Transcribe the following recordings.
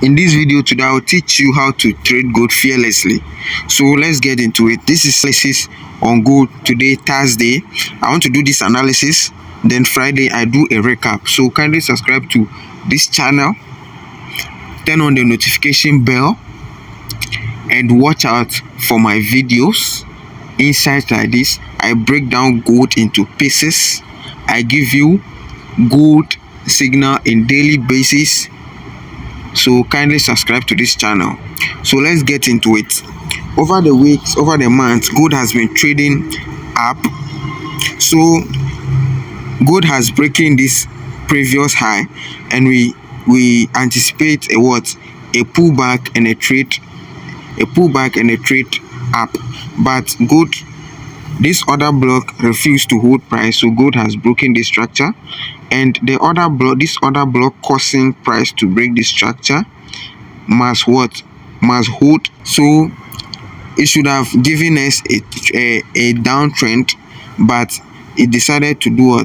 In this video today, I'll teach you how to trade gold fearlessly. So let's get into it. This is analysis on gold today, Thursday. I want to do this analysis. Then Friday, I do a recap. So kindly subscribe to this channel. Turn on the notification bell and watch out for my videos. Insights like this, I break down gold into pieces. I give you gold signal in daily basis. So kindly subscribe to this channel. So let's get into it. Over the weeks, over the months, gold has been trading up. So gold has breaking this previous high, and we anticipate a pullback and a trade up. But gold, this other block refused to hold price, so gold has broken this structure, and this other block causing price to break this structure must hold. So it should have given us a downtrend, but it decided to do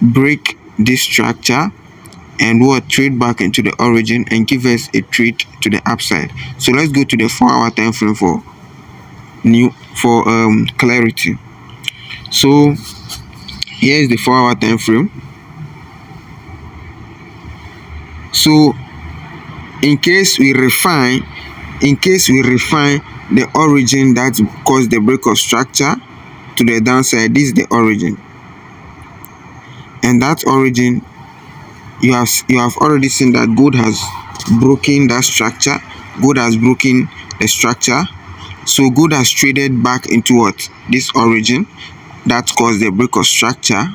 break this structure and trade back into the origin and give us a trade to the upside. So let's go to the 4-hour time frame for clarity. So here is the 4-hour time frame. So in case we refine the origin that caused the break of structure to the downside, this is the origin, and that origin, you have already seen that gold has broken that structure. Gold has broken the structure, so gold has traded back into this origin that caused the break of structure,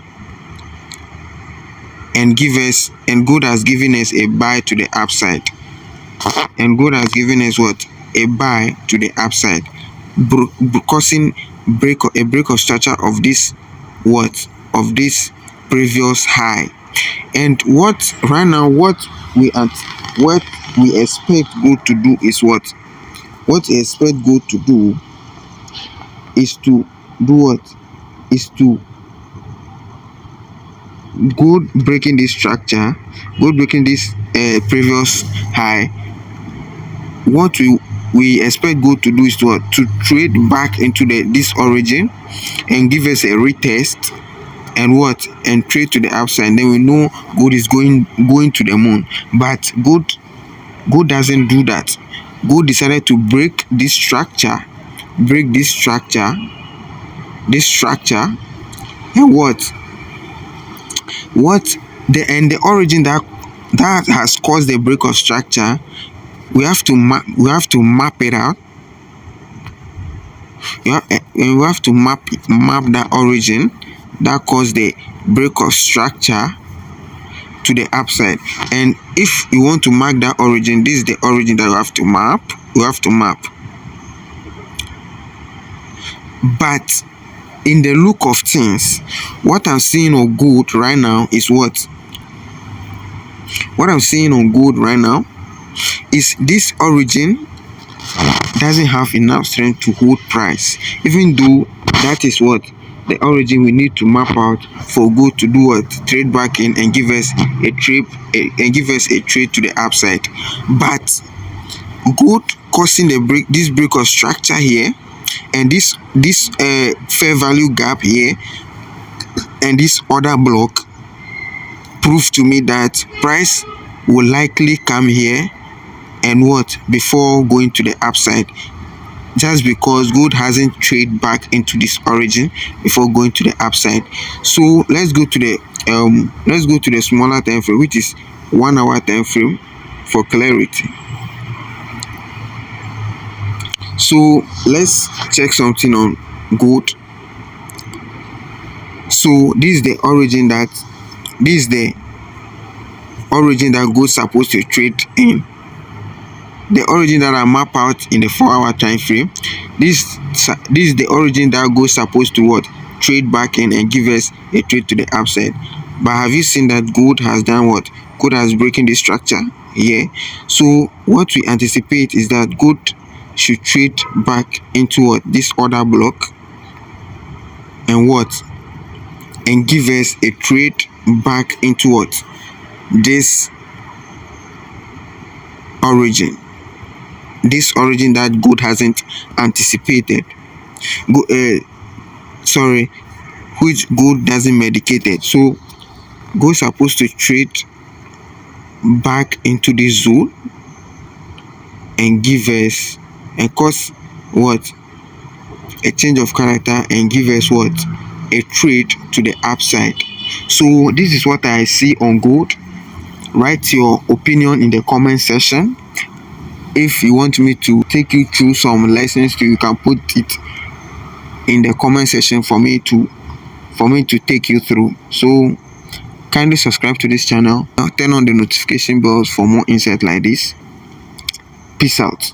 and gold has given us a buy to the upside, and gold has given us a buy to the upside, causing a break of structure of this previous high. And right now what we expect gold to do is gold breaking this structure, gold breaking this previous high. What we expect gold to do is to trade back into this origin and give us a retest and trade to the upside. Then we know gold is going to the moon. But gold doesn't do that. Gold decided to break this structure, and the origin that has caused the break of structure. We have to map it out. We have to map that origin that caused the break of structure to the upside. And if you want to mark that origin, this is the origin that you have to map. But in the look of things, what I'm seeing on gold right now is this origin doesn't have enough strength to hold price, even though that is the origin we need to map out for gold to do trade back in and give us a trade to the upside. But gold causing this break of structure here, and this fair value gap here, and this other block proves to me that price will likely come here and before going to the upside, just because gold hasn't traded back into this origin before going to the upside. So let's go to the smaller time frame, which is 1-hour time frame, for clarity. So let's check something on gold. So this is the origin that gold is supposed to trade in. The origin that I map out in the 4-hour time frame. This is the origin that gold is supposed to trade back in and give us a trade to the upside. But have you seen that gold has done Gold has broken this structure here. So what we anticipate is that gold should trade back into this other block and give us a trade back into this origin, this origin that gold hasn't anticipated, sorry, which gold doesn't medicated. So gold supposed to trade back into this zone and give us and cause what, a change of character, and give us what, a trade to the upside. So this is what I see on gold. Write your opinion in the comment section. If you want me to take you through some lessons, you can put it in the comment section for me to take you through. So kindly subscribe to this channel, turn on the notification bells for more insight like this. Peace out.